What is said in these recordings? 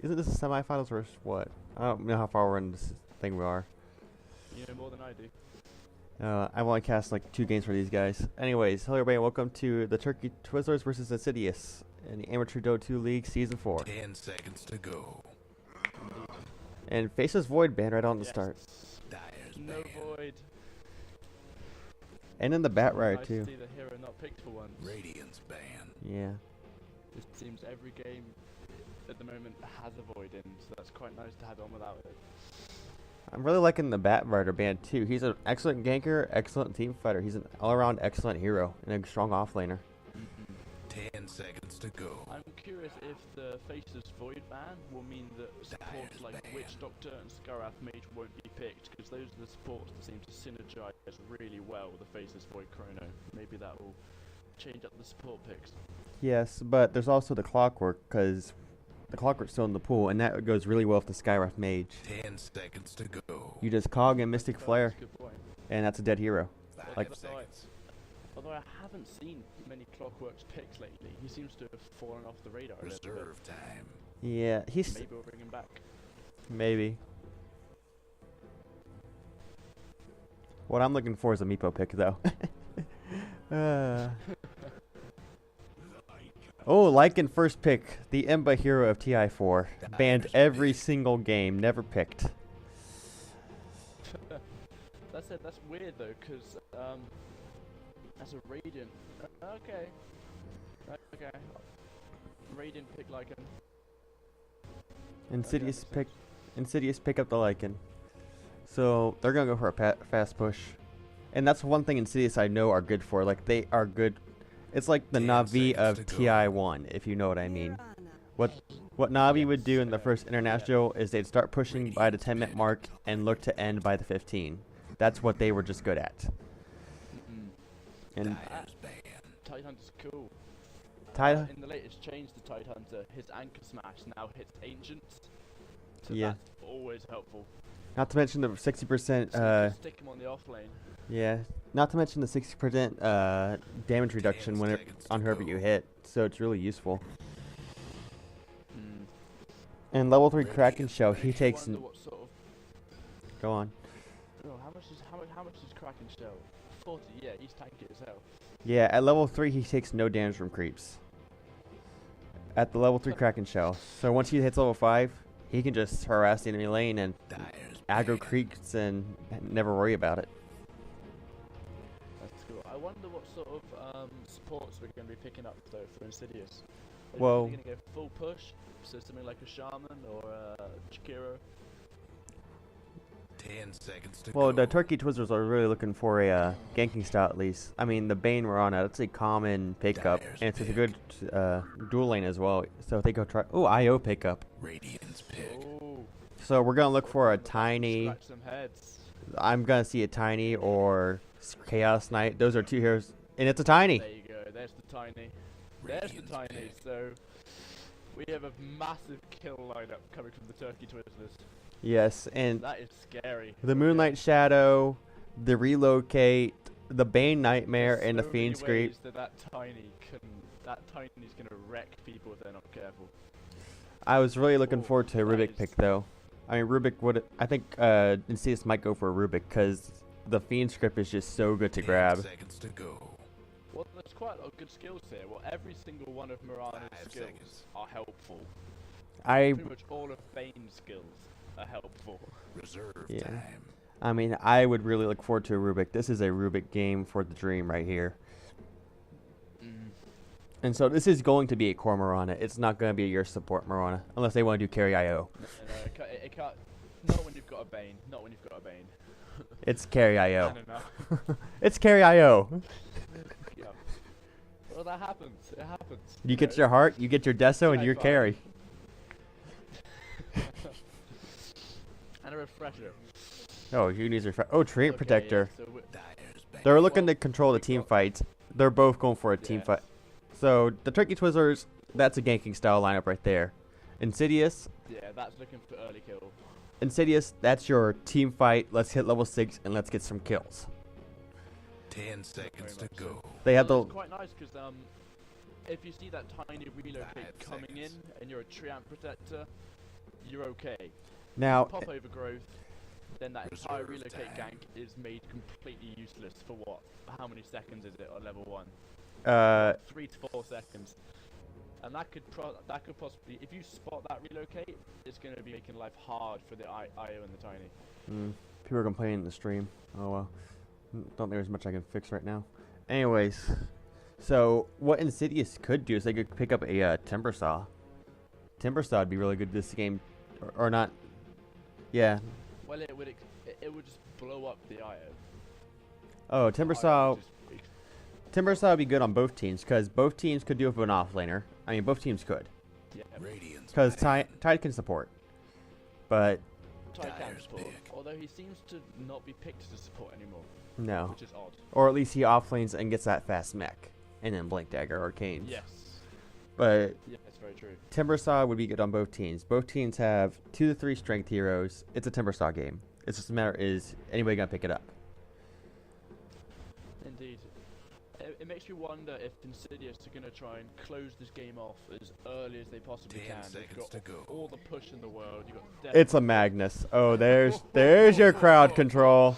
Isn't this a semifinals or what? I don't know how far we're in this thing we are. You know more than I do. I've only cast like 2 games for these guys. Anyways, hello everybody, welcome to the Turkey Twizzlers versus Insidious in the Amateur Dota 2 League Season 4. 10 seconds to go. And Faces Void banned right on the start. Dyer's No ban. void. And in the Bat Nice Rider to too. see the hero not picked for once. Radiant's ban. Yeah. It seems every game at the moment has a void in, so that's quite nice to have on without it. I'm really liking the Bat Rider ban too. He's an excellent ganker, excellent team fighter. He's an all-around excellent hero and a strong offlaner. 10 seconds to go. I'm curious if the Faceless Void ban will mean that supports Dyer's like ban. Witch Doctor and Scarath Mage won't be picked, because those are the supports that seem to synergize really well with the Faceless Void Chrono. Maybe that will change up the support picks. Yes, but there's also the Clockwork, because the Clockwork's still in the pool, and that goes really well with the Skywrath Mage. 10 seconds to go. You just Cog and Mystic That's Flare, a good point. and that's a dead hero. 5 like- seconds. Although I haven't seen many Clockworks picks lately, he seems to have fallen off the radar a little bit. Reserve time. Yeah, he's Maybe we'll bring him back. maybe. What I'm looking for is a Meepo pick, though. Oh, Lycan first pick, the Emba hero of TI4. Banned every single game, never picked. That's weird though, because as a Radiant, okay, Radiant pick Lycan. Insidious that makes Insidious pick up the Lycan. So they're gonna go for a fast push, and that's one thing Insidious I know are good for. Like they are good. It's like the 10 Navi seconds of to go. TI1, if you know what I mean. What Navi would do in the first international is they'd start pushing by the 10-minute mark and look to end by the 15. That's what they were just good at. And Dyer's ban. Tidehunter's cool. Tide, In the latest change to Tidehunter, his Anchor Smash now hits Ancients. So Yeah. that's always helpful. not to mention the 60%. So you can stick him on the off lane. Yeah, not to mention the 60% damage reduction when on whoever you hit. So it's really useful. And level 3 Kraken Shell, he takes. Wonder what sort of Go on. how much is Kraken Shell? 40. Yeah, he's tanky as hell. Yeah, at level 3 he takes no damage from creeps. At the level 3 Kraken Shell. So once he hits level 5, he can just harass the enemy lane and Dyer's aggro ban. creeps and never worry about it. That's cool. I wonder what sort of supports we're going to be picking up though for Insidious. Are Well- you going to go full push? So something like a Shaman or a Chikiro? 10 seconds to Well, go. the Turkey Twizzlers are really looking for a ganking style at least. I mean, the Bane we're on, that's a common pickup, Dyer's and it's a pick. good dual lane as well. So if they go try, oh, IO pickup. Radiant's pick. Oh, So we're gonna look for a tiny. scratch some heads. I'm gonna see a tiny or Chaos Knight. Those are 2 heroes, and it's a tiny. There you go. There's the tiny. There's the Radiant's tiny. pick. So we have a massive kill lineup coming from the Turkey Twizzlers. Yes, and That is scary. the Moonlight Shadow, the Relocate, the Bane Nightmare, There's and the so many Fiend Screep. ways that tiny's gonna wreck people if they're not careful. I was really looking Oh, forward to a that Rubik is- pick though. I mean, Rubik would. I think Insidious might go for a Rubik because the Fiend Script is just so good to 10 grab. seconds to go. Well, there's quite a lot of good skills here. Well, every single one of Mirana's 5 skills seconds. are helpful. I Pretty much all of Bane's skills are helpful. Reserve Yeah. time. I mean, I would really look forward to a Rubik. This is a Rubik game for the dream right here. And so this is going to be a core Mirana. It's not going to be your support Mirana unless they want to do carry IO. It can't. Not when you've got a Bane. Not when you've got a Bane. It's carry I IO. don't know. It's carry IO. Yeah. Well, that happens. It happens. You get your heart, you get your Deso, and High your five. carry. And a refresher. Oh, you need your Treant Okay, Protector. Yeah, so Dyer's ban. They're looking Well, to control the we've team got- fights. They're both going for a team Yes. fight. So the Turkey Twizzlers, that's a ganking style lineup right there. Insidious, yeah, that's looking for early kill. That's your team fight. Let's hit level 6 and let's get some kills. 10 seconds to much so. go. They have Well, the it's quite nice because if you see that tiny relocate 5 coming in seconds. and you're a Treant Protector, you're okay. Now, Pop overgrowth, then that entire Reserve relocate time. gank is made completely useless for what? How many seconds is it on level 1? 3 to 4 seconds. And that could possibly, if you spot that relocate, it's going to be making life hard for the IO and the Tiny. people are complaining in the stream. Oh well. Don't think there's much I can fix right now. Anyways, so what Insidious could do is they could pick up a Timber Saw. Timber Saw would be really good this game, or not. Yeah. Well, it would just blow up the IO. Oh, Timber Saw. Timber Saw would be good on both teams because both teams could do it with an offlaner. I mean, both teams could. Yeah. Radiant's Because banned. Tide can support. But Tide can Dyer's support, pick. although he seems to not be picked as a support anymore, no. which is odd. Or at least he offlanes and gets that fast mech. And then Blink Dagger or Canes. Yes. But Yeah, that's very true. Timber Saw would be good on both teams. Both teams have 2 to 3 strength heroes. It's a Timber Saw game. It's just a matter is anybody gonna pick it up. Indeed. It makes me wonder if Insidious are going to try and close this game off as early as they possibly 10 can. They've seconds got to go. all the push in the world. You've got It's a Magnus. Oh, there's your crowd control.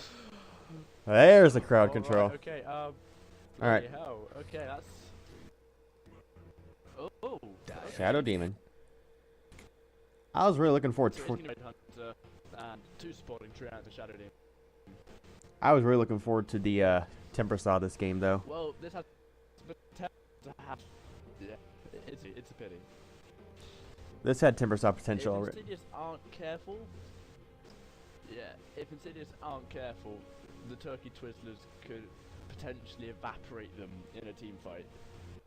There's the crowd control. Right, okay. All right. Hell. Okay, that's. Oh. Okay. Shadow Demon. I was really looking forward So to. it's gonna be Hunter and 2 supporting Treant and Shadow Demon. I was really looking forward to the Timber Saw this game though. Well, this has potential to have. Yeah, it's a pity. This had Timber Saw potential If already. Insidious aren't careful, if Insidious aren't careful, the Turkey Twizzlers could potentially evaporate them in a team fight.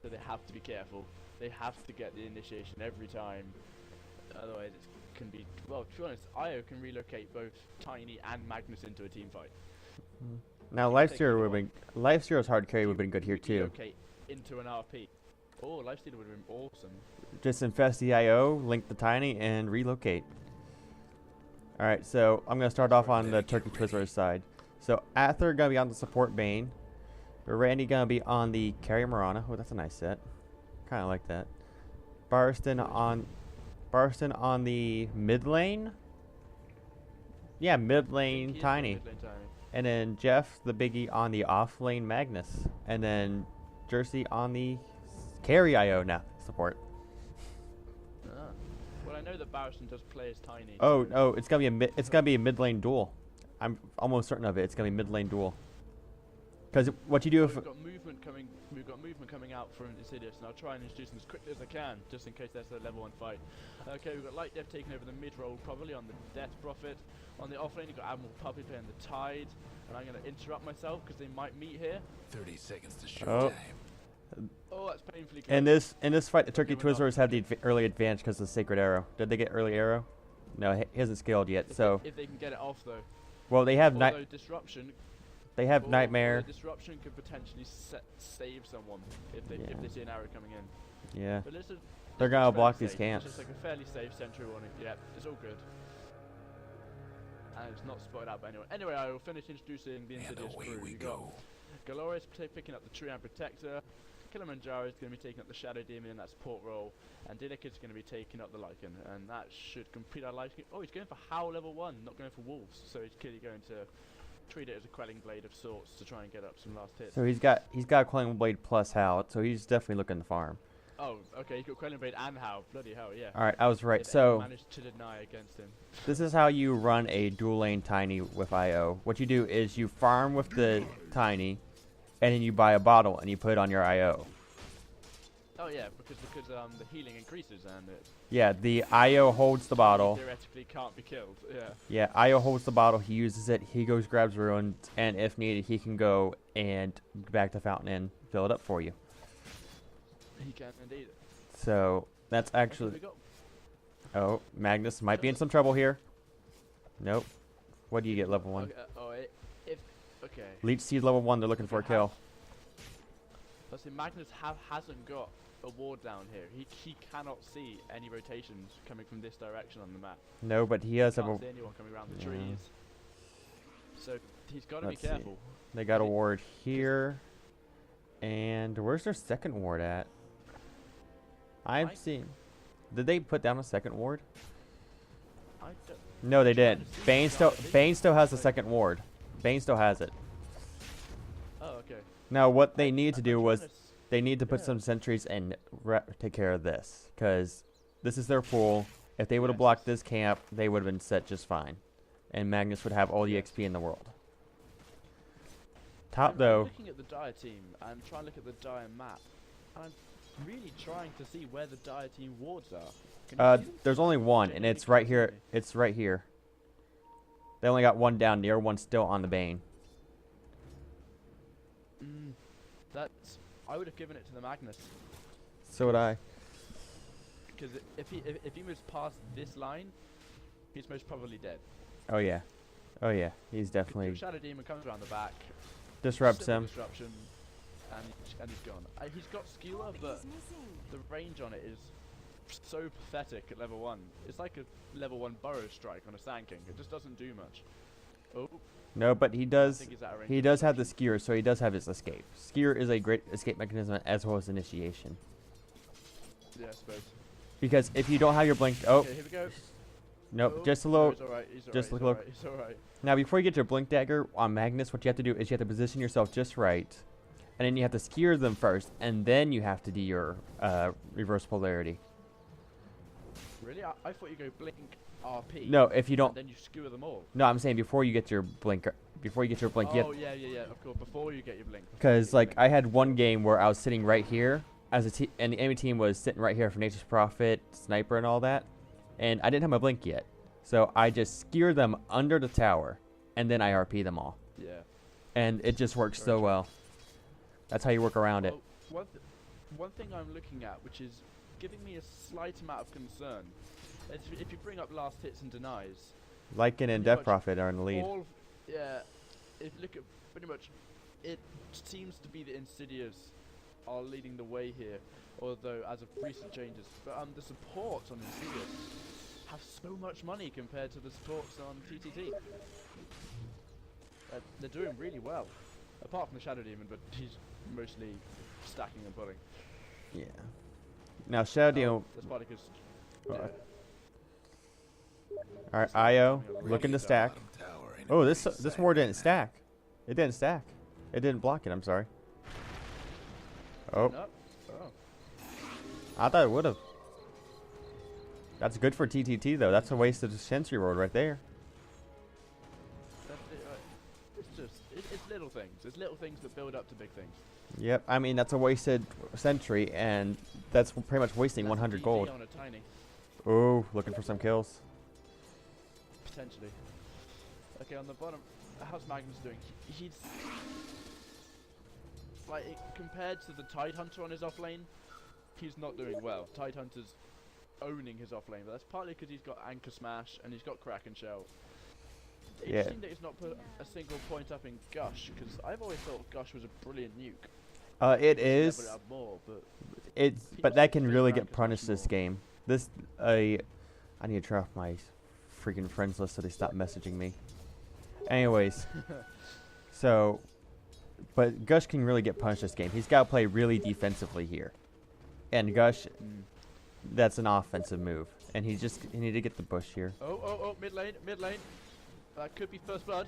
So they have to be careful. They have to get the initiation every time. Otherwise, it can be. Well, to be honest, Io can relocate both Tiny and Magnus into a team fight. Now Lifestealer would have been Lifestealer's hard carry would have been good here too. Relocate into an RP. Oh, Lifestealer would have been awesome. Just infest the IO, link the Tiny, and relocate. Alright, so I'm gonna start off on the Turkey Twizzlers side. So Ather gonna be on the support Bane. Randy gonna be on the carry Marana. Oh, that's a nice set. Kinda like that. Barston on the mid lane. Yeah, mid lane He is Tiny. mid lane Tiny. And then Jeff, the biggie, on the off lane Magnus. And then Jersey on the carry IO now. Support. Ah. Well, I know that Barristan does play as Tiny. Oh, it's gonna be a mid lane duel. I'm almost certain of it. It's gonna be mid lane duel. Because what you do if We've got movement coming. We've got movement coming out from Insidious, and I'll try and introduce them as quickly as I can, just in case there's a level 1 fight. Okay, we've got Light Death taking over the mid role, probably on the Death Prophet. On the offlane, you've got Admiral Puppy playing the Tide, and I'm going to interrupt myself because they might meet here. 30 seconds to show Oh. time. Oh, that's painfully close. in this fight, the Turkey Okay, we're not- Twizzlers have the early advantage because of the Sacred Arrow. Did they get early arrow? No, he hasn't scaled yet. So if they can get it off though. well, they have Although disruption. Nightmare. Disruption could potentially save someone if they Yeah. see an arrow coming in. Yeah. But this is. They're this gonna looks fairly block these safe. camps. It's just like a fairly safe sentry warning. Yeah, it's all good. And it's not spotted out by anyone. Anyway, I will finish introducing the And Insidious away crew. we You got go. Galorius picking up the Treant Protector. Kilimanjaro is going to be taking up the Shadow Demon in that support role. And Dinnikid's going to be taking up the Lycan. And that should complete our life. Oh, he's going for Howl level 1, not going for Wolves. So he's clearly going to treat it as a quelling blade of sorts to try and get up some last hits. So he's got Quelling Blade plus Howl, so he's definitely looking to farm. Oh, okay, he's got quelling blade and Howl. Bloody hell, yeah. All right, I was right. If anyone So managed to deny against him. this is how you run a dual lane Tiny with IO. What you do is you farm with the Tiny, and then you buy a bottle and you put it on your IO. Oh yeah, because the healing increases and it Yeah, the IO holds the bottle. theoretically can't be killed. Yeah. Yeah, IO holds the bottle. He uses it. He goes grabs Ruin, and if needed, he can go and back to Fountain and fill it up for you. He can indeed. So that's Okay, actually. we got Oh, Magnus might be in some trouble here. Nope. What do you get, level 1? okay, okay. Leech Seed level 1. They're looking for a kill. Let's see, Magnus hasn't got a ward down here. He cannot see any rotations coming from this direction on the map. No, but he does have a. Can't see anyone coming around the Yeah. trees. So he's got to be Let's see. careful. They got a ward here. And where's their second ward at? I've Mike? seen. Did they put down a second ward? don't. No, they I'm trying didn't. to see Bane what still Garnet is. Bane still has the Like- second ward. Bane still has it. Oh, okay. Now what they I- need to I'm do trying was to s- they need to put yeah. some sentries and take care of this, because this is their pool. If they would have Yes. blocked this camp, they would have been set just fine, and Magnus would have all the Yes. XP in the world. Top I'm though, looking at the Dire team and trying to look at the Dire map. And I'm really trying to see where the Dire team wards are. Can you see them? there's only one, Okay, and let me it's right here. continue. It's right here. They only got one down. The other one's still on the Bane. That's. I would have given it to the Magnus. So would I. Because if he moves past this line, he's most probably dead. Oh yeah. Oh yeah. He's definitely Shadow Demon comes around the back, disrupts simple him. disruption, and he's gone. He's got skewer, but the range on it is so pathetic at level 1. It's like a level 1 burrow strike on a Sand King. It just doesn't do much. Oh, No, but he I does. think he's out of range. He does have the skewer, so he does have his escape. Skewer is a great escape mechanism as well as initiation. Yeah, I suppose. Because if you don't have your blink, oh Okay, here we go. nope, Oh, just a no, little. he's alright. He's alright. just He's a little- alright. He's alright. Now, before you get your blink dagger on Magnus, what you have to do is you have to position yourself just right, and then you have to skewer them first, and then you have to do your reverse polarity. Really? I thought you go blink RP. No, if you And don't. then you skewer them all. No, I'm saying before you get your blink. Before you get your blink, you Oh have, yeah. Of course, before you get your blink. because like I had one game where I was sitting right here as a and the enemy team was sitting right here for Nature's Prophet, Sniper, and all that, and I didn't have my blink yet, so I just skewered them under the tower, and then I RP them all, Yeah. and it just works Very so true. well. That's how you work around it. Well, one thing I'm looking at, which is giving me a slight amount of concern, is if you bring up last hits and denies, Lycan and pretty Death much Prophet are in the lead. all, yeah, if you look at pretty much, it seems to be the Insidious are leading the way here, although as of recent changes, but the supports on Insidious have so much money compared to the supports on TTT. They're doing really well, apart from the Shadow Demon, but he's mostly stacking and pulling. Yeah. Now Shadow Demon. That's partly because. Uh, All right, Io looking to stack. Bottom tower ain't Oh, a this pretty this sight, ward didn't man. stack. It didn't stack. It didn't block it. I'm sorry. Oh, No. Oh. I thought it would have. That's good for TTT though. That's a waste of the Sentry Road right there. That's it, it's just it's little things. It's little things that build up to big things. Yep. I mean that's a wasted Sentry, and that's pretty much wasting That's 100 DD gold. on a tiny, Oh, looking for some kills. potentially. Okay, on the bottom, how's Magnus doing? He's like compared to the Tidehunter on his offlane, he's not doing well. Tidehunter's owning his offlane, but that's partly because he's got Anchor Smash and he's got Kraken Shell. It's Yeah. interesting that he's not put a single point up in Gush, because I've always thought Gush was a brilliant nuke. It Level is. it up more, but It's People but that seem can to really think get Rank is much punished this more. game. This I need to turn off my freaking friends list so they stop messaging me. Anyways, so but Gush can really get punished this game. He's got to play really defensively here, and Gush, that's an offensive move, and he need to get the bush here. oh, mid lane. That could be first blood.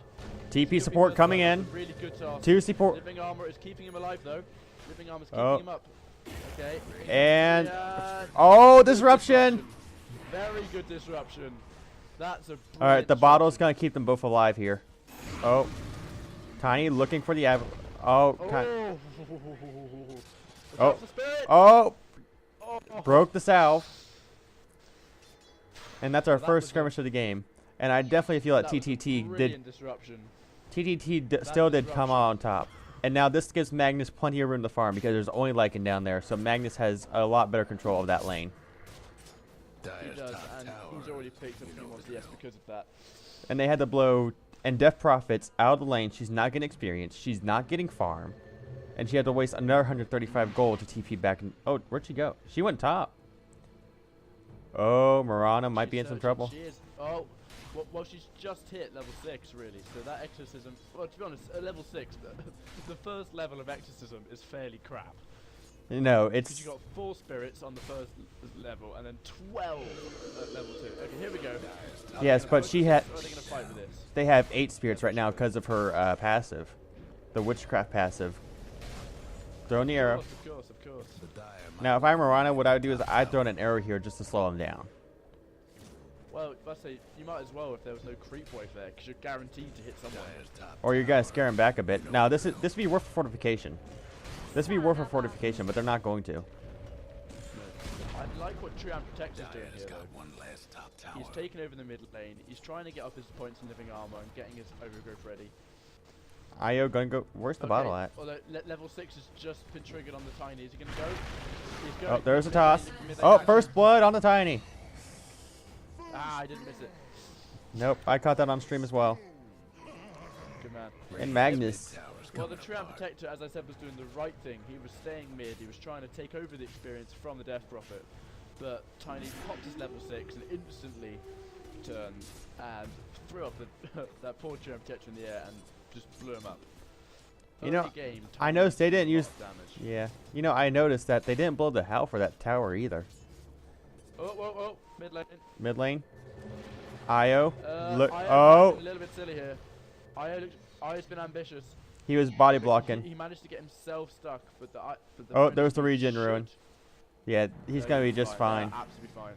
TP Could be support first coming blood. in. Really good task. Two support. Living armor is keeping him alive though. Living armor is keeping Oh. him up. Okay. And Yeah, oh, good disruption! Very good disruption. That's a. All right, brilliant the bottle's disruption. gonna keep them both alive here. Oh, Tiny looking for the oh, Oh. Oh. Adopt the spirit. oh, Oh. broke the salve. And that's our Well, that first was a- skirmish of the game. And I definitely feel that That was a TTT did brilliant disruption. still did come disruption. out on top. And now this gives Magnus plenty of room to farm because there's only Lycan down there, so Magnus has a lot better control of that lane. He Dire's does, top and tower. he's already picked up a You few know more what's CS up. because of that. And they had to blow and Death Prophet's out of the lane. She's not getting experience. She's not getting farm. And she had to waste another 135 gold to TP back. Oh, where'd she go? She went top. Oh, Mirana might She's be in some searching, trouble. She is. Oh, well, she's just hit level 6, really. So that exorcism. Well, to be honest, at level 6, the first level of exorcism is fairly crap. No, Because it's you got 4 spirits on the first level, and then 12 at level 2. Okay, here we go. Dire's Yes, but she had. Are they gonna fight with this? They have 8 spirits right now because of her passive, the witchcraft passive. Throw in the arrow. Of course. The dire Now, if I'm Mirana, what I would do is I'd throw in an arrow here just to slow him down. Well, let's say you might as well if there was no creep wave there, because you're guaranteed to hit someone. Dire's top Or you're gonna scare him back a bit. Now, this would be worth for fortification. This would be worth for fortification, but they're not going to. I like what Trian Protector's doing Dire's here, got though. one last top tower. He's taken over the mid lane. He's trying to get up his points in living armor and getting his overgrowth ready. Io gonna go. Where's the bottle at? Although level 6 has just been triggered on the tiny. Is he gonna go? He's going. Oh, there's a Mid toss. lane, mid lane Oh, action. first blood on the tiny. Ah, I didn't miss it. Nope, I caught that on stream as well. Good man. And Magnus. Tower's Well, the coming Trian apart. Protector, as I said, was doing the right thing. He was staying mid. He was trying to take over the experience from the Death Prophet. But Tiny popped his level 6 and instantly turned and threw up the that poor Trian Protector in the air and just blew him up. You know, Early game, I Tiny noticed they did didn't a lot use. of damage. Yeah, you know, I noticed that they didn't blow the hell for that tower either. Oh, mid lane. Mid lane. Io. Look. Io Oh, a little bit silly here. Io's been ambitious. he was body But blocking. He managed to get himself stuck, but the Oh, opponent there was the regen ruin. should. Yeah, he's gonna be just fine. Absolutely fine.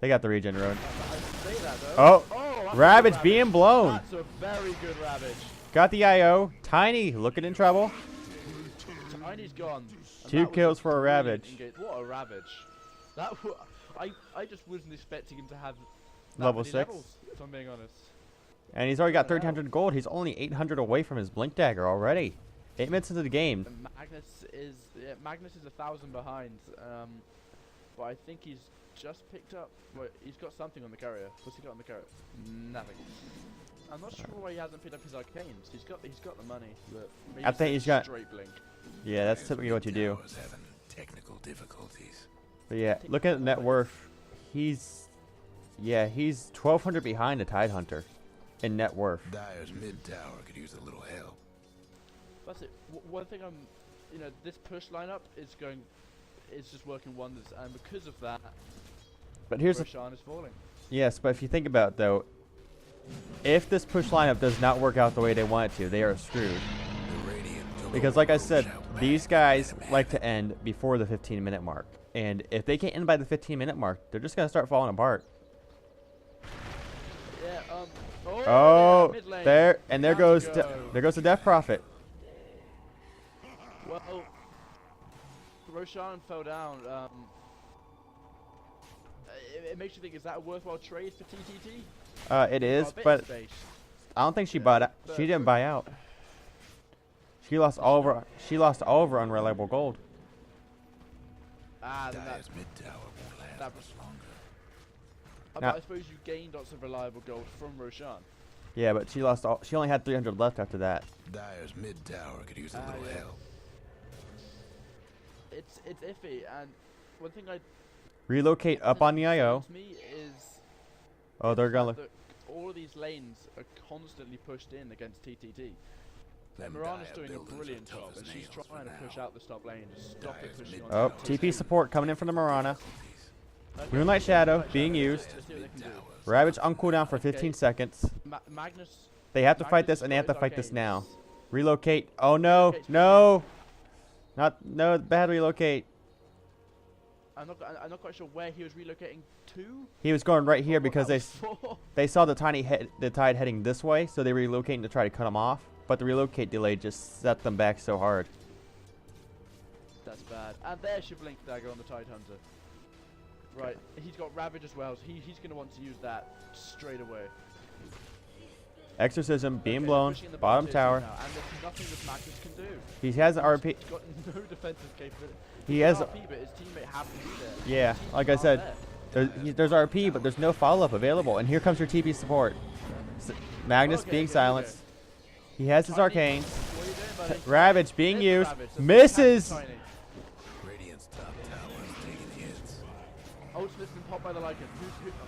They got the regen ruin. I say that though. Oh, that's a Ravage good being blown. That's a very good Ravage. Got the IO. Tiny looking in trouble. Tiny's gone. and 2 that was kills a for a brilliant Ravage. What a Ravage. I just wasn't expecting him to have that Level many 6. levels, if I'm being honest. And he's already got What the hell? 1300 gold. He's only 800 away from his blink dagger already. 8 minutes into the game. And Magnus is 1,000 behind. But I think he's just picked up. Wait, he's got something on the carrier. What's he got on the carrier? Nothing. I'm not sure why he hasn't picked up his arcanes. He's got the money. But maybe I think he's got- straight blink. Yeah, that's typically what you do. Tower's having technical difficulties. But yeah, look at net worth. He's 1200 behind the Tide Hunter in net worth. Dire's mid tower could use a little help. That's it. One thing this push lineup is just working wonders, and because of that, But here's the Roshan is falling. yes, but if you think about it, though, if this push lineup does not work out the way they want it to, they are screwed. The radiant Because like I said, shall these back guys the like to madman. end before the 15-minute mark. And if they can't end by the 15-minute mark, they're just going to start falling apart. Yeah. Oh, yeah, mid lane. there and there Down to goes go. there goes the Death Prophet. Well, Roshan fell down. It makes you think: is that a worthwhile trade for TTT? It is, Got a bit but of space. I don't think she bought out. She didn't buy out. She lost all of her unreliable gold. Ah, then Dire's mid tower won't last that- much longer. Now- I suppose you gained lots of reliable gold from Roshan. Yeah, but she lost all. She only had 300 left after that. Dire's mid tower could use a Ah, little yeah. help. It's iffy, and one thing Relocate up on the IO. concerns me is Oh, they're the gonna. fact that all of these lanes are constantly pushed in against TTT. Them Mirana's dire doing a buildings are brilliant tough job, as and she's nails trying to for push now. out the top lane and stop it Dire's pushing mid on Oh, tower TP support coming in from the Mirana. Okay, Moonlight Shadow Moonlight being Shadow, used. let's see what they can do. Ravage on cooldown for 15 Okay. seconds. Magnus. They have to fight Magnus this, has and they have got to his fight this arcanes. now. Relocate. Oh no, Relocate's no, no bad relocate. I'm not quite sure where he was relocating to. He was going right here or what because that was for. they saw the tide heading this way, so they were relocating to try to cut him off. But the relocate delay just set them back so hard. That's bad. And there's your blink dagger on the Tide Hunter. Right, he's got Ravage as well, so he's going to want to use that straight away. Exorcism being Okay, blown, pushing in the bottom tier tower. two now, and there's nothing that Magnus can do. He has an RP. He's got no defensive capability. He has. RP, but his teammate happened to be there. Yeah, His teammates like I aren't said, there. there's RP, but there's no follow-up available. And here comes your TP support. Magnus Okay, being okay, silenced. He has his Tiny, arcanes. what are you doing, buddy? Ravage being Miss used. Ravage, so Misses. Tiny. Radiant's top tower is taking hits. Ultimate's been popped by the Lycan.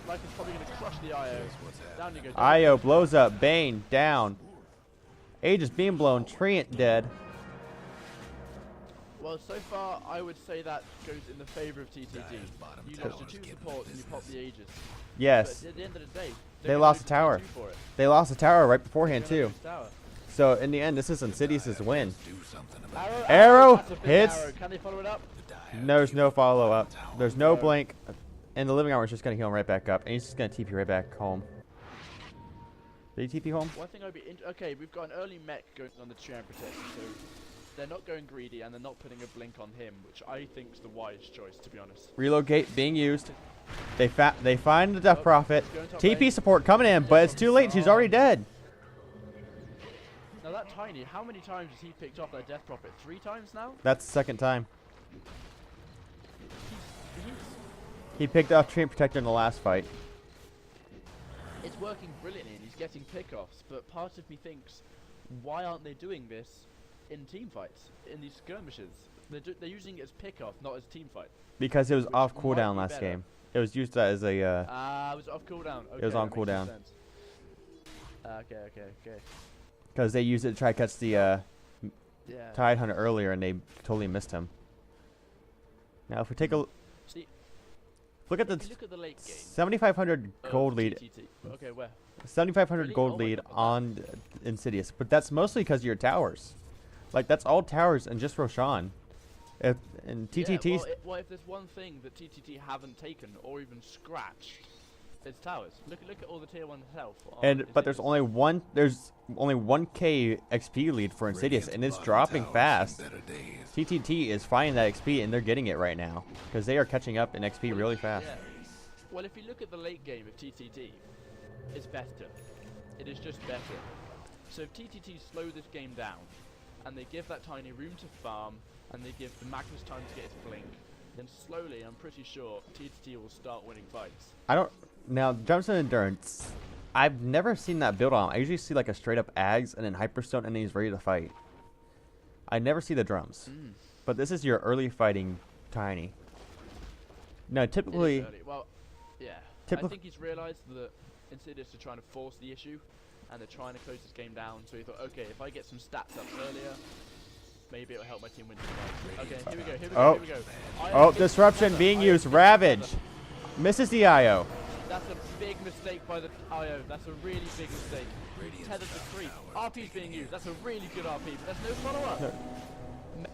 Lycan's probably going to crush the IO. What's Down you happening? go. Io blows up. Bane down. Aegis being blown. Treant dead. Well, so far, I would say that goes in the favor of TTT. You lost your 2 supports and you popped the Aegis. Yes. But at the end of the day, They lost the tower. They lost the tower right beforehand, too. So, in the end, this is Insidious's win. Arrow hits. Arrow. Can they follow it up? There's no follow-up. There's no blink. And the living armor is just going to heal him right back up. And he's just going to TP right back home. Did he TP home? One thing I'd be okay, we've got an early mech going on the Triumph Protector, so they're not going greedy and they're not putting a blink on him, which I think is the wise choice, to be honest. Relocate being used. They find the Death Prophet. TP support coming in, but it's too late. She's already dead. Now that Tiny, how many times has he picked off that Death Prophet? 3 times now? That's the second time. He picked off Treant Protector in the last fight. It's working brilliantly and he's getting pickoffs, but part of me thinks, why aren't they doing this in team fights, in these skirmishes? They're using it as pickoff, not as team fight. Because it was off cooldown last game. It was used as a... it was off cooldown. Okay, it was on cooldown. Okay. Because they used it to try to catch the Tide Hunter earlier, and they totally missed him. Now, if we take a look at the late game, 7,500 gold lead. Okay, where? 7,500 gold lead on Insidious, but that's mostly because of your towers. Like, that's all towers and just Roshan. And TTT's... Yeah, well, if there's one thing that TTT haven't taken or even scratched, it's towers. Look at all the tier 1 health. But there's only 1k XP lead for Insidious, and it's dropping fast. TTT is finding that XP, and they're getting it right now because they are catching up in XP really fast. Yeah. Well, if you look at the late game of TTT, it's better. It is just better. So if TTT slow this game down, and they give that Tiny room to farm, and they give the Magnus time to get his blink, then slowly, I'm pretty sure TTT will start winning fights. Now, jumps and endurance. I've never seen that build on. I usually see like a straight up Ags and then Hyperstone and he's ready to fight. I never see the drums. But this is your early fighting Tiny. No, typically... Well, yeah. I think he's realized that Insidious are trying to force the issue, and they're trying to close this game down, so he thought, okay, if I get some stats up earlier, maybe it'll help my team win tonight. Okay, here we go. Oh, disruption being used. Ravage. Misses the IO. That's a big mistake by the IO. That's a really big mistake. Tethered to creep. RP's being used. That's a really good RP, but there's no follow-up. No.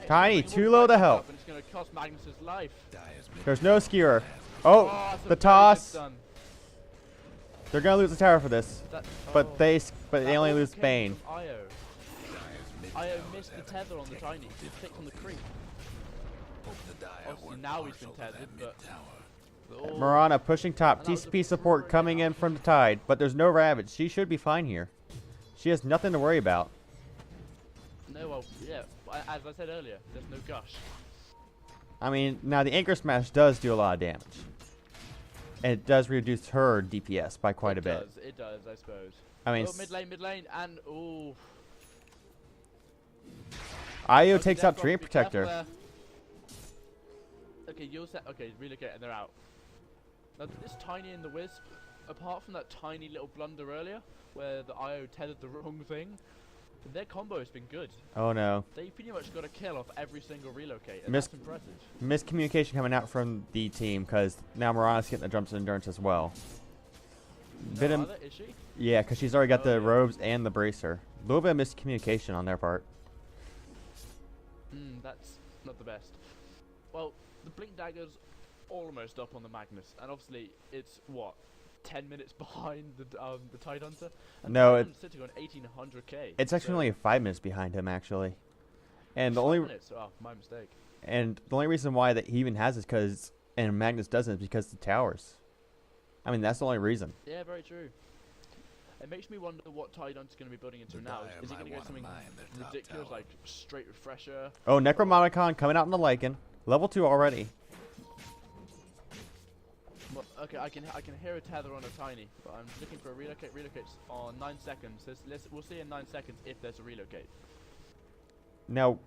Tiny, too low to help. And it's going to cost Magnus's life. There's no skewer. Oh, the toss. They're going to lose the tower for this. But they only lose Bane. IO missed the tether on the Tiny. Clicked on the creep. Obviously now he's been tethered, but... Marana pushing top. TCP support coming in from the Tide, but there's no Ravage. She should be fine here. She has nothing to worry about. No, well, yeah. As I said earlier, there's no gush. I mean, now the Anchor Smash does do a lot of damage. And it does reduce her DPS by quite a bit. It does, I suppose. I mean, mid lane, and ooh. IO takes out Treant Protector. Okay, you're set. Okay, relocate, and they're out. Now, this Tiny and the Wisp, apart from that tiny little blunder earlier, where the IO tethered the wrong thing, their combo has been good. Oh no. They pretty much got a kill off every single relocate, and that's impressive. Miscommunication coming out from the team, because now Marana's getting the jumps and endurance as well. No, is she? Yeah, because she's already got the robes and the bracer. A little bit of miscommunication on their part. That's not the best. Well, the Blink Dagger's almost up on the Magnus, and obviously it's what, 10 minutes behind the Tide Hunter. And no, it's sitting on 1800k. It's actually only 5 minutes behind him, actually. And the only my mistake. And the only reason why that he even has is because, and Magnus doesn't, is because the towers. I mean, that's the only reason. Yeah, very true. It makes me wonder what Tide Hunter's going to be building into now. Is he going to go something ridiculous like straight refresher? Oh, Necromonicon coming out in the Lycan. Level 2 already. Well, okay, I can hear a tether on a Tiny, but I'm looking for a relocate. Relocates on 9 seconds. We'll see in 9 seconds if there's a relocate. Now,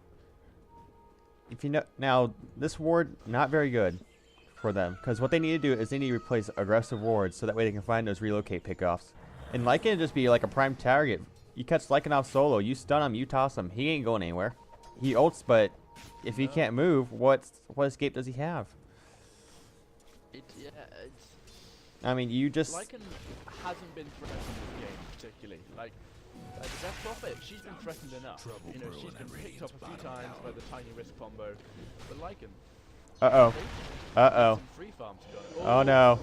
if you know, this ward not very good for them, because what they need to do is they need to replace aggressive wards so that way they can find those relocate pickoffs. And Lycan can just be like a prime target. You catch Lycan off solo, you stun him, you toss him. He ain't going anywhere. He ults, but if he No. can't move, what escape does he have? Yeah, it's I mean, you just Lycan hasn't been threatened in this game particularly. Like the Death Prophet, she's been threatened enough. You know, she's been picked up a few times by the tiny risk combo. But Lycan, some free farms going. Oh no.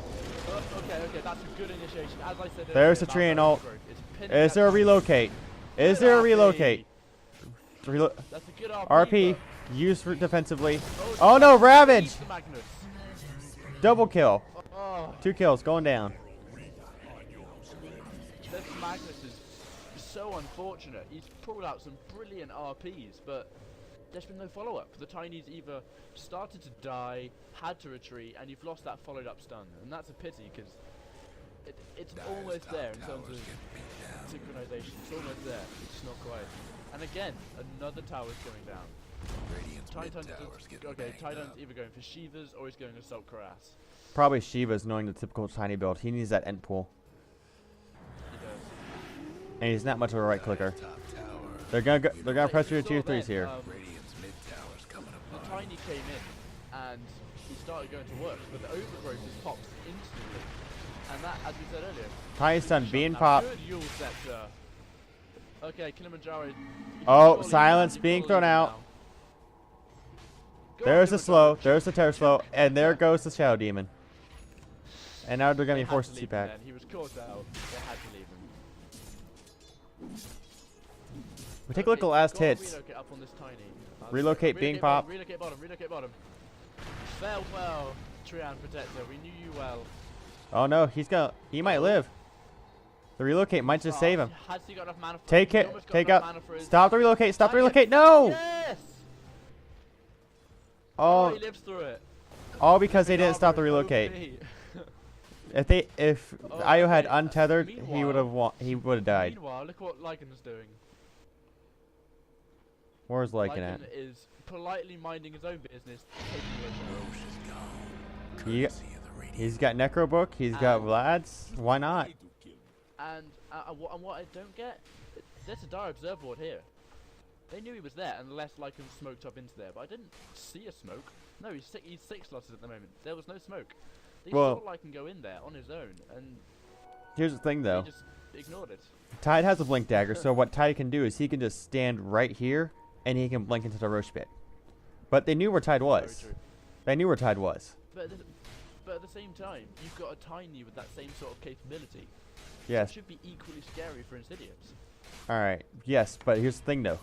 Okay, that's a good initiation. As I said, There's earlier a tree and about ult. growth, it's pinning Is that there a down. relocate? Is Good there a RP. relocate? That's a good RP. RP, but- used for defensively. Oh, Oh no, Magnus Ravage! leaves the Magnus. Double kill. Oh, 2 kills, going down. this Magnus is so unfortunate. He's pulled out some brilliant RPs, but there's been no follow-up. The Tiny's either started to die, had to retreat, and you've lost that followed-up stun, and that's a pity because it's almost there in terms of synchronization. It's almost there. It's just not quite. And again, another tower's going down. Radiant's mid Titan's tower's getting okay. banged Titan's up. either going for Shivas or he's going Assault Cuirass. Probably Shiva's knowing the typical Tiny build. He needs that end pool. He does. And he's not much of a right clicker. Top tower. They're gonna press You your tier saw 3s then, here. Radiant's mid tower's coming The apart. Tiny came in and he started going to work, but the overgrowth just pops instantly. And that, as we said earlier, Tiny's done shut being down. pop. Good Yule sector. Okay, Kilimanjaro. you can Oh, surely silence you've being got to thrown leave out. now. Go on, There's the slow. Kilimanjaro. There's the terror slow. And there goes the Shadow Demon. And now they're gonna They be had forced to to see leave him back. then. He was caught out. They had to leave him. We take a look at the last go on, hits. Relocate up on this Tiny. Relocate being bottom, pop. Relocate bottom. Relocate bottom. Farewell, Trian Protector. We knew you well. Oh no, he might live. The relocate might just save him. Has he got enough mana for Take He it. almost got Take enough out. mana for his- Stop the relocate. Stop the Target. relocate. No! Yes! Oh, All, he lives through it. all because they didn't stop the Arbor, relocate. OP. If Oh, Io had okay, untethered, he meanwhile- would have died. Meanwhile, look what Lycan's doing. Where's Lycan at? Lycan is politely minding his own business, taking away from Roche is gone. He- Courtesy of the Radiant. He's got Necro Book. He's got And- Vlad's. Why not? And what I don't get, there's a dire observer board here. They knew he was there unless Lycan smoked up into there, but I didn't see a smoke. No, he's six slotted at the moment. There was no smoke. They Well- saw Lycan go in there on his own, and Here's the thing, though. he just ignored it. Tide has a blink dagger, so what Tide can do is he can just stand right here, and he can blink into the Roche pit. But they knew where Tide Very was. true. They knew where Tide was. But at the same time, you've got a Tiny with that same sort of capability. It Yes. should be equally scary for Insidious. All right. Yes, but here's the thing, though.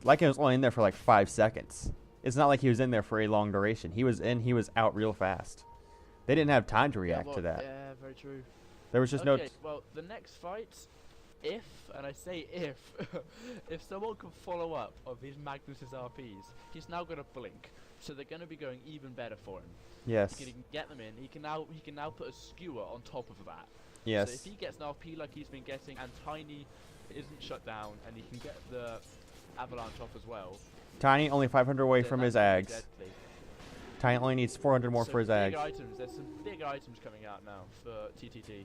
Lycan was only in there for like 5 seconds. It's not like he was in there for a long duration. He was in. He was out real fast. They didn't have time to react to that. Yeah, very true. There was just Okay, well, the next fight, if, and I say if, if someone can follow up of his Magnus's RPs, he's now got a blink, so they're going to be going even better for him. Yes. He can get them in. He can now put a skewer on top of that. Yes. So if he gets an RP like he's been getting, and Tiny isn't shut down, and he can get the Avalanche off as well. Tiny only 500 away then from that's his gonna be Ags. deadly. Tiny only needs 400 more So for his big Ags. items. There's some big items coming out now for TTT.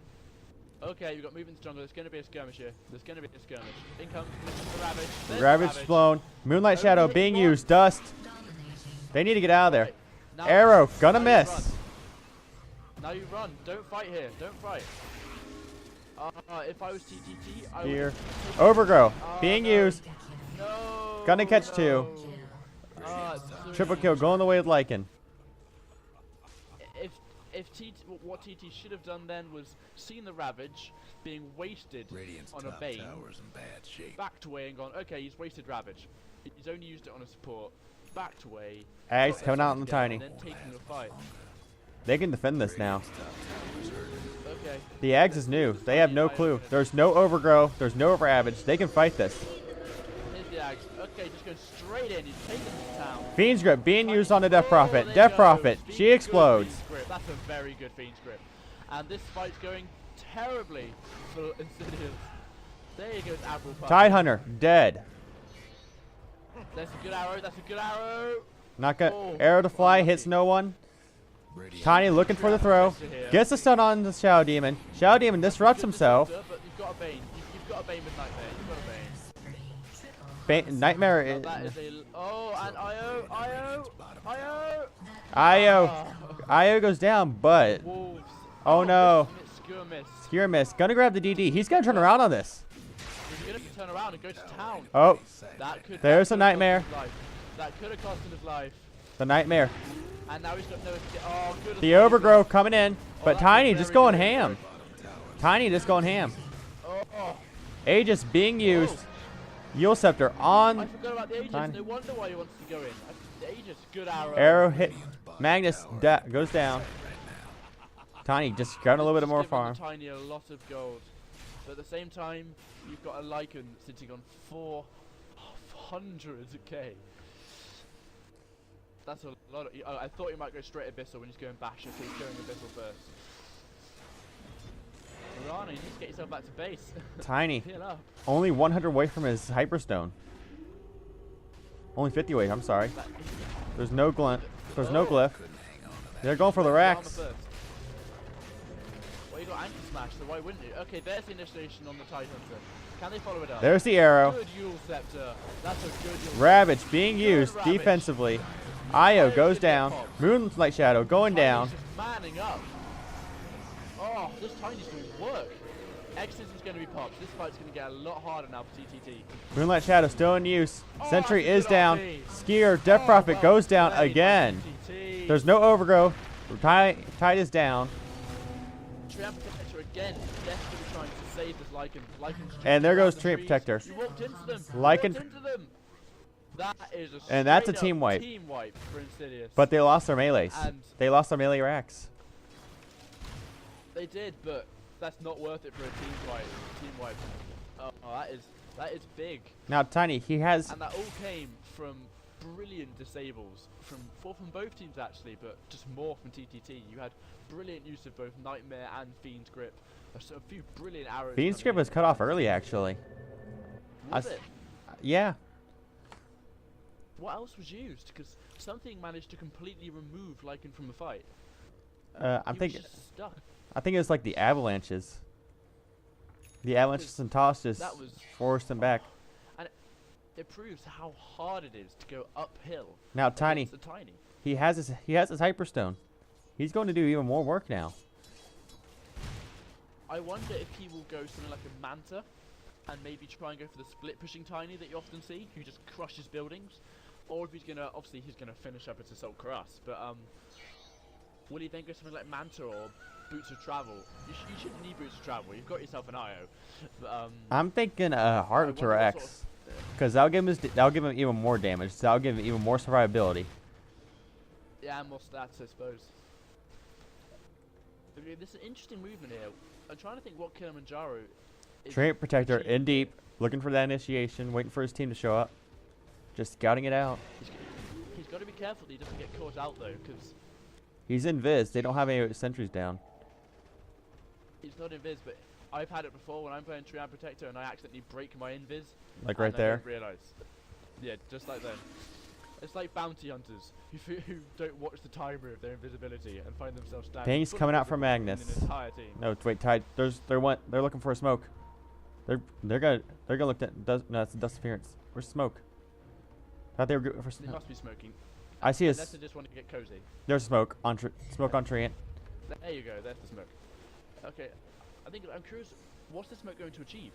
Okay, we've got movement jungle. There's going to be a skirmish here. There's going to be a skirmish. In comes the Ravage. There's the Ravage blown. Moonlight Shadow Overhit being one. used. Dust. They need to get out of there. Right, now- Arrow. Gonna now you miss. run. Now you run. Don't fight here. Don't fight. If I was TTT, I would. Here. Overgrow. Being no. used. No. Gonna catch two. So Triple kill. Going the way with Lycan. If what TT should have done then was seen the Ravage being wasted Radiant's on a top Bane, tower's in bad shape. backed away and gone, okay, he's wasted Ravage. He's only used it on a support. Backed away. Ags got coming out that on the together, Tiny. And then taking the fight. They can defend this now. Radiant's top tower's hurting. Okay. The Ags is new. They have no clue. There's no Overgrow. There's no Ravage. They can fight this. Here's the Ags. Okay, just go straight in. He's taking the town. Fiend's Grip being Tiny- used on the Death Oh, Prophet. there Death goes. Prophet. Fiend's She good explodes. Fiend's Grip. That's a very good Fiend's Grip. And this fight's going terribly for Insidious. There he goes, Admiral Puff. Tidehunter. Dead. That's a good arrow. That's a good arrow. Not good. Oh, Arrow to fly. unlucky. Hits no one. Radiant Tiny looking for the throw. Gets the stun on the Shadow Demon. Shadow Demon disrupts Good himself. disruptor, but you've got a Bane. You've got a Bane with Nightmare. You've got a Bane. Nightmare. That is a. Oh, and Io. Io. Io goes down, but Wolves. oh no. Skewer miss. Skewer miss. Gonna grab the DD. He's gonna turn around on this. He's gonna turn around and go to town. Oh, there's that a nightmare. That could have cost him his life. The nightmare. And now he's got no. Oh, good. The overgrow coming in, but that's Tiny very just going good. ham. Tiny just going ham. Oh. Aegis being used. Yule Scepter on. I forgot about the Aegis. Tiny. No wonder why he wants to go in. The Aegis, good arrow. Arrow hit. Magnus goes down. Tiny just grabbing a little bit more Just giving farm. Tiny a lot of gold. But at the same time, you've got a Lycan sitting on 400k. That's a lot of. I thought he might go straight Abyssal when he's going Basher, so he's going Abyssal first. Rana, you need to get yourself back to base. Tiny. Heal up. Only 100 away from his Hyperstone. Only 50 away. I'm sorry. There's no glyph. There's no glyph. They're going for the racks. Well, you got Anchor Smash, so why wouldn't you? Okay, there's the initiation on the Tide Hunter. Can they follow it up? There's the arrow. Good Yule Scepter. That's a good Yule Ravage being used Ravage. defensively. Io goes down. Moonlight Shadow going down. Tiny's just manning up. Oh, this Tiny's doing work. Exodus is going to be popped. This fight's going to get a lot harder now for TTT. Moonlight Shadow still in use. Oh, Sentry that's a is good down. RP. Skier, Death Prophet well goes down played by again. TTT. There's no overgrowth. Tide is down. Treant Protector again, desperately trying to save this Lycan. Lycan's And there goes the Treant trees. Protector. You walked into them. Lycan- You walked into them. That is a And that's a straight team up wipe. Team wipe for Insidious. But they lost their melees. And They lost their melee racks. they did, but that's not worth it for a team wipe. Oh, that is big. Now Tiny, he has And that all came from brilliant disables from both teams actually, but just more from TTT. You had brilliant use of both Nightmare and Fiend's Grip. A few brilliant arrows. Fiend's coming Grip in. was cut off early actually. Was I s- it? Yeah. What else was used? Because something managed to completely remove Lycan from the fight. I'm He was thinking. just stuck. I think it was like the avalanches. The avalanches and toss just That was forced him back. It proves how hard it is to go uphill. Now Tiny, against the Tiny. he has his Hyperstone. He's going to do even more work now. I wonder if he will go something like a Manta, and maybe try and go for the split pushing Tiny that you often see, who just crushes buildings, or if he's gonna finish up at Assault Cuirass. But will he then go something like Manta or Boots of Travel? You shouldn't need Boots of Travel. You've got yourself an IO. But, I'm thinking Heart wonder what X, sort of- because that'll give him even more damage. That'll give him even more survivability. yeah, more stats, I suppose. Okay, this is an interesting movement here. I'm trying to think what Kilimanjaro is. Treant Protector achieving. in deep, looking for that initiation, waiting for his team to show up, just scouting it out. He's got to be careful that he doesn't get caught out though, because He's in Viz. They don't have any sentries down. he's not invis. But I've had it before when I'm playing Treant Protector and I accidentally break my invis. Like and right I there. don't realise. Yeah, just like then. It's like bounty hunters who don't watch the timer of their invisibility and find themselves standing. Ping's fully coming out from visible in Magnus. An entire team. No, wait, Tide. They're looking for a smoke. They're gonna look at no, it's a dust appearance. Where's smoke? Thought they were good for They must be smoking. I see a Unless they just want to get cozy. there's smoke on smoke on Treant. There you go. There's the smoke. Okay, I'm curious. What's the smoke going to achieve?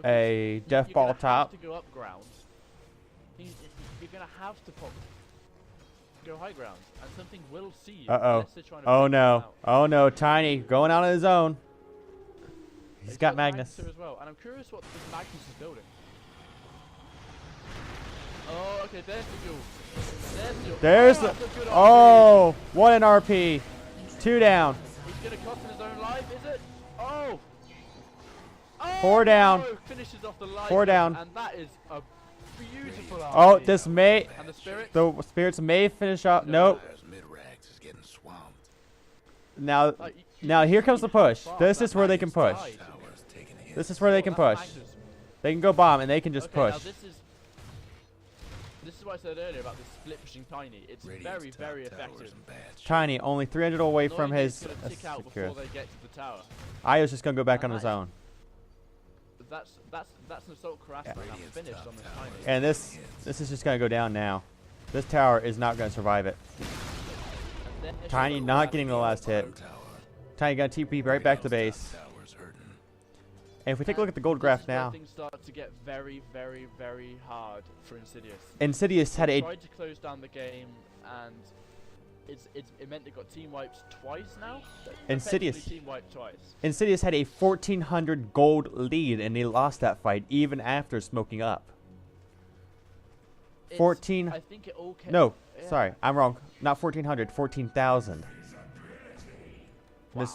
A Because death you're ball gonna top. Have to go up ground. You're gonna have to go high ground, and something will see you. Uh-oh. unless they're trying to Oh break you no. out. Oh no, Tiny going out on his own. He's got Magnus. As well, and I'm curious what this Magnus is building. Oh, okay. There's the duel. There's the that's a good RP. oh, what an RP. 2 down. He's gonna cost him his own life, is it? Oh. 4 down. No, finishes off the life. 4 down. And that is a beautiful RP. Oh, this may And the spirit. the spirits may finish up. Nope. Mid-rags is getting swamped. Now Like, now here comes the push. This is where they can push. Towers taking hits. This is where they can push. They can go bomb and they can just Okay, now push. this is what I said earlier about the split pushing Tiny. It's Radiant's very top towers effective. in bad shape. Tiny only 300 away from Annoyingly, his it's gonna tick out before they get to the tower. Io's just gonna go back on And his that is- own. That's an assault Karasta now finished on this Tiny. And this is just gonna go down now. This tower is not gonna survive it. Tiny not getting the last hit. Tiny gonna TP right back to base. And if we take a look at the gold graph now, things start to get very, very, very hard for Insidious. Insidious had They a tried to close down the game, and it meant they got team wipes twice now. Insidious. Effectively team wiped twice. Insidious had a 1,400 gold lead, and they lost that fight even after smoking up. 14. I think it all came. No, yeah. sorry, I'm wrong. Not 1,400, 14,000. Wow.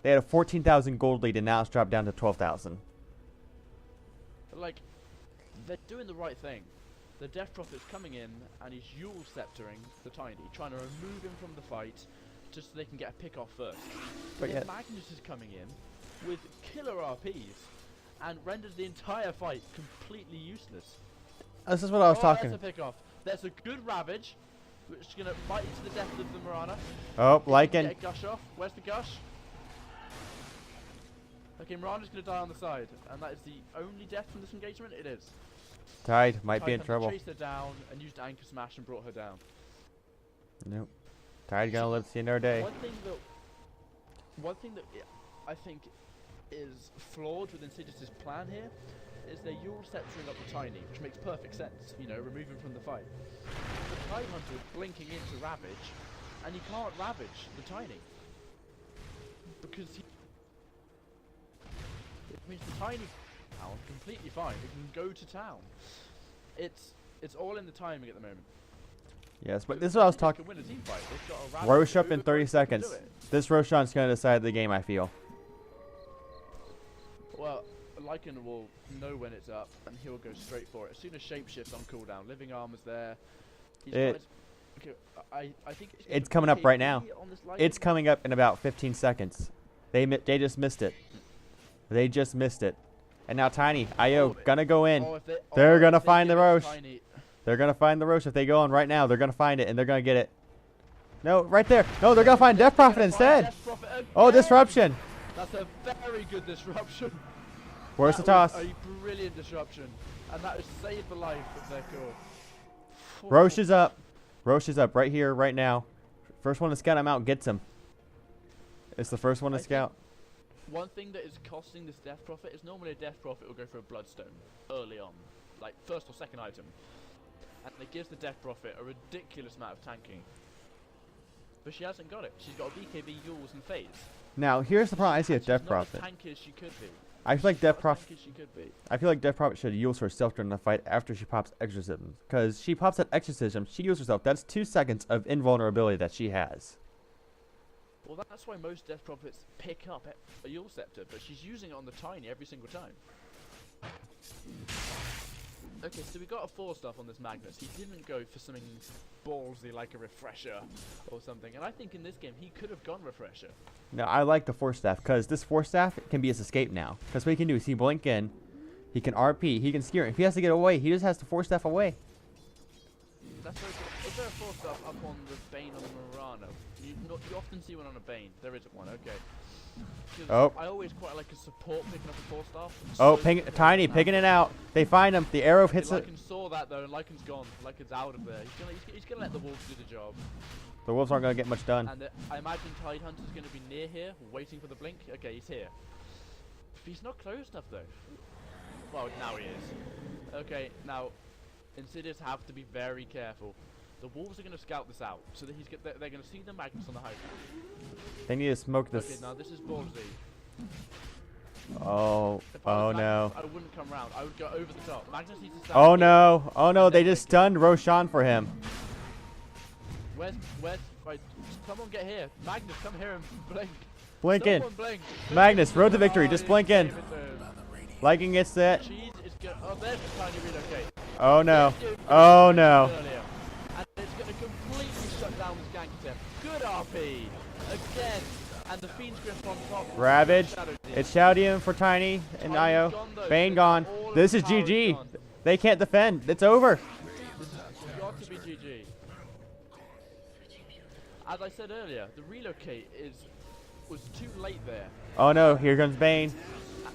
They had a 14,000 gold lead, and now it's dropped down to 12,000. Like, they're doing the right thing. The Death Prophet's coming in, and he's Yule Sceptering the Tiny, trying to remove him from the fight, just so they can get a pick off first. But Then yet, Magnus is coming in with killer RPs, and renders the entire fight completely useless. this is what I was talking. That's a pick off. There's a good Ravage, which is going to bite into the death of the Mirana. Oh, Get Lycan. a gush off. Where's the gush? Okay, Mirana's going to die on the side, and that is the only death from this engagement. It is. Tide might be in Tide trouble. chased her down and used Anchor Smash and brought her down. Nope. Tide gonna live to see another day. One thing that I think is flawed with Insidious's plan here is they're Yule Sceptering up the Tiny, which makes perfect sense. You know, remove him from the fight. The Tide Hunter is blinking into Ravage, and he can't Ravage the Tiny because it means the Tiny town completely fine. It can go to town. It's all in the timing at the moment. Yes, but this is what I was talking. Win a team fight. They've got a Ravage Roche up in over 30 to seconds. do it. This Roshan's gonna decide the game, I feel. Well, Lycan will know when it's up, and he'll go straight for it. As soon as Shapeshift's on cooldown, Living Armor's there. He's got his, okay, I think It's coming up right now. on this Lycan. It's coming up in about 15 seconds. They just missed it. They just missed it. And now Tiny, IO, gonna go in. Oh, if they, They're if gonna they find the give it Roche. Tiny- They're gonna find the Roche if they go on right now. They're gonna find it and they're gonna get it. No, right there. No, they're gonna find Death Prophet Gonna find instead. Death Prophet Oh, again. disruption. That's a very good disruption. Where's the That was toss? A brilliant disruption, and that has saved the life of their core. Roche is up. Roche is up right here, right now. First one to scout him out gets him. It's the first one to I think scout. One thing that is costing this Death Prophet is normally a Death Prophet will go for a Bloodstone early on, like first or second item, and it gives the Death Prophet a ridiculous amount of tanking. But she hasn't got it. She's got a BKB, Yules, and Phase. Now, here's the problem I see with She's Death not Prophet. as tanky as she could be. I feel like She's Death not as Prophet. tanky as she could be. I feel like Death Prophet should use herself during the fight after she pops Exorcism. Because she pops that Exorcism, she uses herself. That's 2 seconds of invulnerability that she has. Well, that's why most Death Prophets pick up a Yule Scepter, but she's using it on the Tiny every single time. Okay, so we got a 4-star on this Magnus. He didn't go for something ballsy like a Refresher or something, and I think in this game he could have gone Refresher. No, I like the Force Staff because this Force Staff can be his escape now. Because what he can do is he blink in, he can RP, he can steer. If he has to get away, he just has to Force Staff away. That's very cool. Is there a 4-star up on the Bane on the Murano? You often see one on a Bane. There isn't one, okay. 'Cause Oh. I always quite like a support picking up a 4-star. Oh, Tiny picking it out. They find him. The arrow Okay, hits it. Lycan saw that though, and Lycan's gone. Lycan's out of there. He's gonna let the wolves do the job. The wolves aren't going to get much done. And I imagine Tide Hunter's gonna be near here, waiting for the blink. Okay, he's here. He's not close enough though. Well, now he is. Okay, now Insidious have to be very careful. The wolves are gonna scout this out, so that they're gonna see the Magnus on the high ground. They need to smoke Okay, this. now this is ballsy. Oh, If I oh was no. Magnus, I wouldn't come round. I would go over the top. Magnus needs to stand Oh here. no. Oh no, And they then just blink. stunned Roshan for him. Where's, right, someone get here. Magnus, come here and blink. Blink in. Someone blink. Magnus, road to victory, Oh, just he blink in. gave it to him. Lycan gets that. Cheese is good. Oh, there's the Tiny relocate. Oh no. Dude, Oh no. earlier. And it's going to completely shut down this gank attempt. Good RP. Again. And the Fiend's Grip on top. Ravage. Shadow Dip. It's Shoudium for Tiny and Tiny's IO. gone, though, Bane so gone. all of This the is power GG. gone. They can't defend. It's over. This has got to be GG. As I said earlier, the relocate was too late there. Oh no, here comes Bane.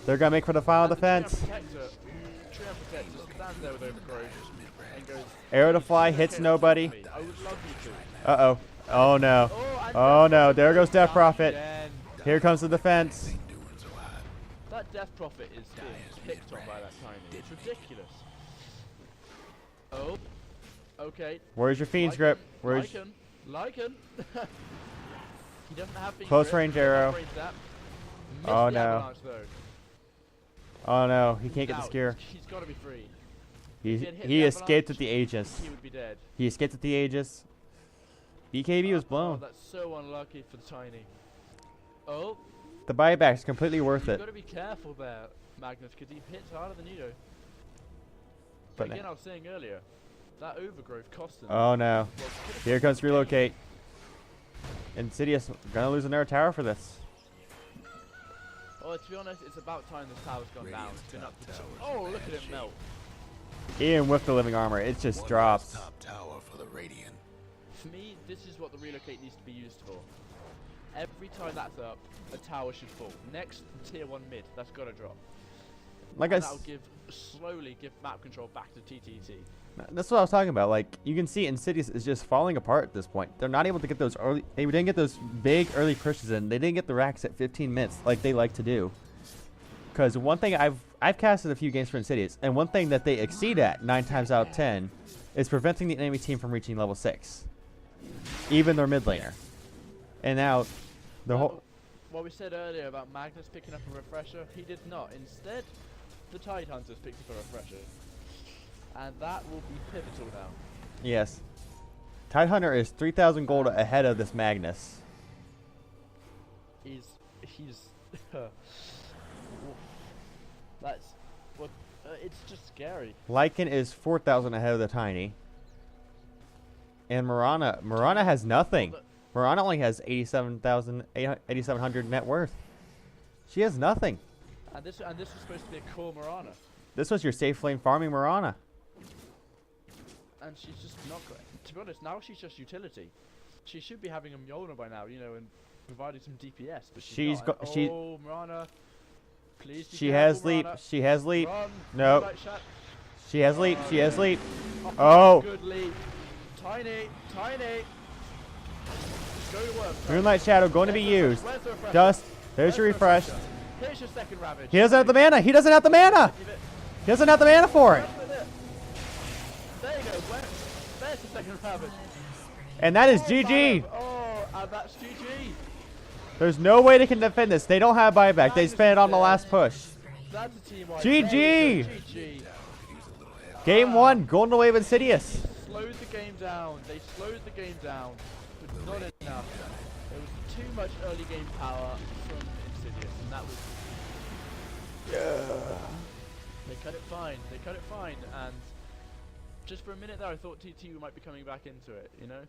They're gonna make for the final And the defense. Trio Protector stands there with overgrowth and goes, Arrow to "Please, fly it's hits okay, nobody. me. I would love you to." Uh-oh. Oh no. and Oh Death no. Prophet There goes goes Death down Prophet. again. Here comes the defense. That Death Prophet is being picked on by that Tiny. It's ridiculous. Oh. Okay. Where's your Fiend's grip? Where's Lycan. He doesn't have Fiend's Close grip. range He doesn't have arrow. range zap. Missed Oh, the no. avalanche, though. Oh no, he can't get the Out. spear. He's got to be free. He If he had hit he the escaped at avalanche, the Aegis. He would be dead. He escaped at the Aegis. BKB was Oh, blown. that's so unlucky for the Tiny. Oh, The buyback is completely worth you've it. got to be careful there, Magnus, because he hits harder than you do. But But again, I was saying earlier, that overgrowth cost him. oh no. Well, could've Here cost comes him the game. relocate. Insidious gonna lose another tower for this. Oh, to be honest, it's about time this tower's gone down. It's been up to oh, look at it melt. Even with the living armor, it just drops. Top tower for the Radiant. For me, this is what the relocate needs to be used for. Every time that's up, a tower should fall. Next, tier 1 mid, that's got to drop. Like I And s- that'll slowly give map control back to TTT. That's what I was talking about. Like, you can see Insidious is just falling apart at this point. They're not able to get those early. They didn't get those big early pushes in. They didn't get the racks at 15 minutes like they like to do. Because one thing I've casted a few games for Insidious, and one thing that they exceed at 9 times out of 10 is preventing the enemy team from reaching level 6, even their mid laner. And now, the whole What we said earlier about Magnus picking up a refresher, he did not. Instead, the Tide Hunters picked up a refresher. And that will be pivotal now. yes, Tidehunter is 3,000 gold ahead of this Magnus. He's that's what it's just scary. Lycan is 4,000 ahead of the Tiny. And Mirana has nothing. Well, Mirana only has 8,700 net worth. She has nothing. And this was supposed to be a core Mirana, This was your safe lane farming Mirana. and she's just not great. To be honest, now she's just utility. She should be having a Mjolnir by now, you know, and providing some DPS. But she's not. And- oh, Mirana, please. Be She has careful, leap. Mirana. She has leap. Run. No. Right shot. She has leap. She has leap. Oh, Oh. good leap. Tiny. Go to work. Moonlight Shadow going to be used. Where's the refresher? Dust. There's Where's your the refresh. refresher? Here's your second ravage. He doesn't have the mana. He doesn't have the mana. Give it. He doesn't have the mana for it. There you go. There's the second ravage. And that is Oh, GG. Oh, and that's GG. There's no way they can defend this. They don't have buyback. They spent it on the last push. That's a team wide. GG. GG. Game 1. Golden Wave Insidious. Slowed the game down. They slowed the game down, but not enough. There was too much early game power from Insidious, and that was. They cut it fine. They cut it fine, and just for a minute there, I thought TTU might be coming back into it. You know.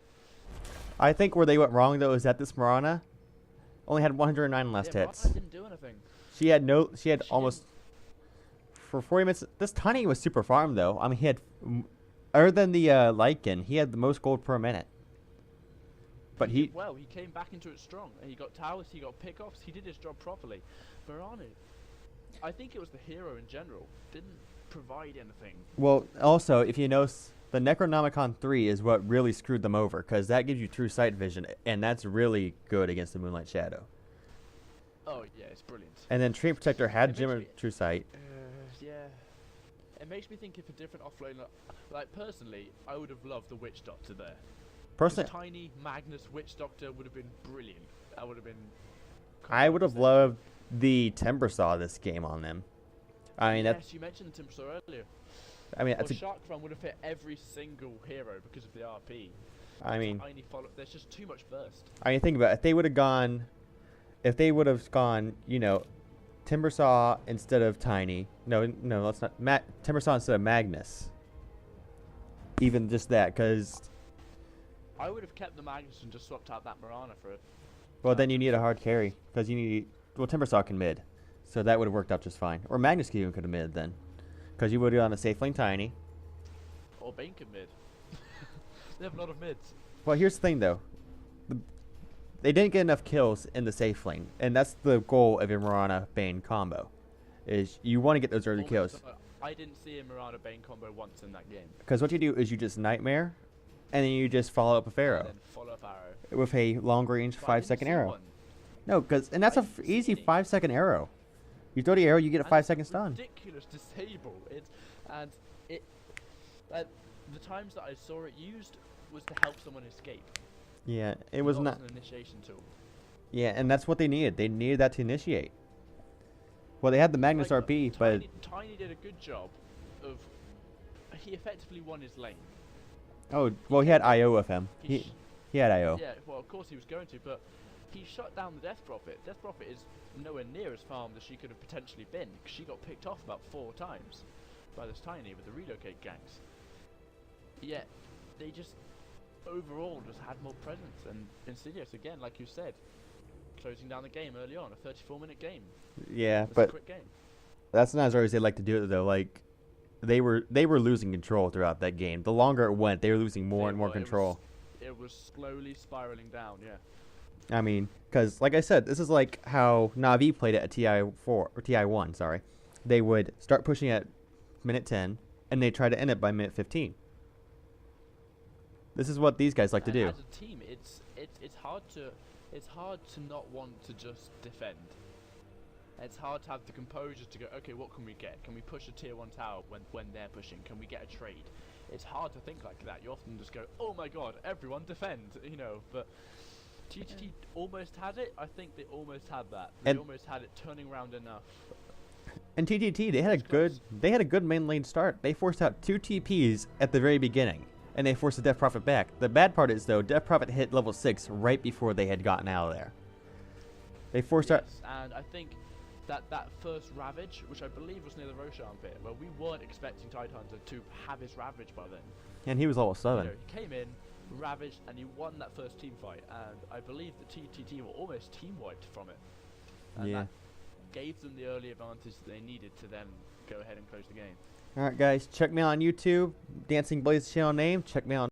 I think where they went wrong though is that this Mirana only had 109 last Yeah, hits. Mirana didn't do anything. She had She almost for 40 minutes. This Tiny was super farmed though. I mean, he had other than the Lycan, he had the most gold per minute. But He he did well, he came back into it strong. He got towers, he got pickoffs, he did his job properly. Mirana, I think it was the hero in general, didn't provide anything. well also if you notice the Necronomicon 3 is what really screwed them over because that gives you true sight vision and that's really good against the Moonlight Shadow. Oh yeah, it's brilliant. And then Treant Protector had It Gem makes of True Sight. Yeah. It makes me think if a different offlane, like personally, I would have loved the Witch Doctor there. This Personally, tiny Magnus Witch Doctor would have been brilliant. That would have been. I would have 100%. loved the Timber Saw this game on them. I mean, Yes, you mentioned the Timbersaw earlier. Well, that's a, Shark Run would have hit every single hero because of the RP. I mean, Tiny follow. There's just too much burst. I mean, think about it. If they would have gone, you know, Timber Saw instead of Tiny. No, let's not. Timber Saw instead of Magnus. Even just that, because I would have kept the Magnus and just swapped out that Mirana for it. well, then you need a hard carry because you need. Well, Timber Saw can mid, so that would have worked out just fine. Or Magnus even could have mid then, because you would have on a safe lane Tiny. Or Bane can mid. They have a lot of mids. Well, here's the thing though. They didn't get enough kills in the safe lane, and that's the goal of a Mirana Bane combo, is you want to get those early kills. I didn't see a Mirana Bane combo once in that game. Because what you do is you just Nightmare, and then you just follow up with Arrow. And then follow up arrow. With a long range But I 5-second didn't see arrow. one. No, and that's I a didn't see easy any. 5-second arrow. You throw the arrow, you get a And 5-second it's stun. Ridiculous disable. The times that I saw it used was to help someone escape. Yeah, it was not. As an initiation tool. Yeah, and that's what they needed. They needed that to initiate. Well, they had the Magnus Like, RP, but Tiny did a good job of. He effectively won his lane. oh, well, he had IO with him. He He had IO. Yeah, well, of course he was going to, but he shut down the Death Prophet. Death Prophet is nowhere near as farmed as she could have potentially been, 'cause she got picked off about 4 times by this Tiny with the relocate ganks. Yet, they just overall just had more presence, and Insidious, again, like you said, closing down the game early on, a 34-minute game. Yeah, It's a but quick game. that's not as always they like to do it though. Like they were losing control throughout that game. The longer it went, they were losing more and more control. It was slowly spiraling down, yeah. I mean, because like I said, this is like how Na'Vi played it at TI4 or TI1. Sorry, they would start pushing at minute 10, and they try to end it by minute 15. This is what these guys like to do. As a team, it's hard to not want to just defend. It's hard to have the composure to go, okay, what can we get? Can we push a tier 1 tower when they're pushing? Can we get a trade? It's hard to think like that. You often just go, oh my god, everyone defend, you know, but TTT almost had it. I think they almost had that. They almost had it turning around enough. And TTT, they had a good main lane start. They forced out 2 TPs at the very beginning, and they forced the Death Prophet back. The bad part is though, Death Prophet hit level 6 right before they had gotten out of there. They forced out. And I think that first Ravage, which I believe was near the Roshan pit, well, we weren't expecting Tidehunter to have his Ravage by then. And he was level 7. You know, he came in, ravaged, and he won that first team fight, and I believe the TTT were almost team wiped from it. And Yeah. that gave them the early advantage that they needed to then go ahead and close the game. Alright guys, check me out on YouTube, Dancing Blaze channel name. Check me out on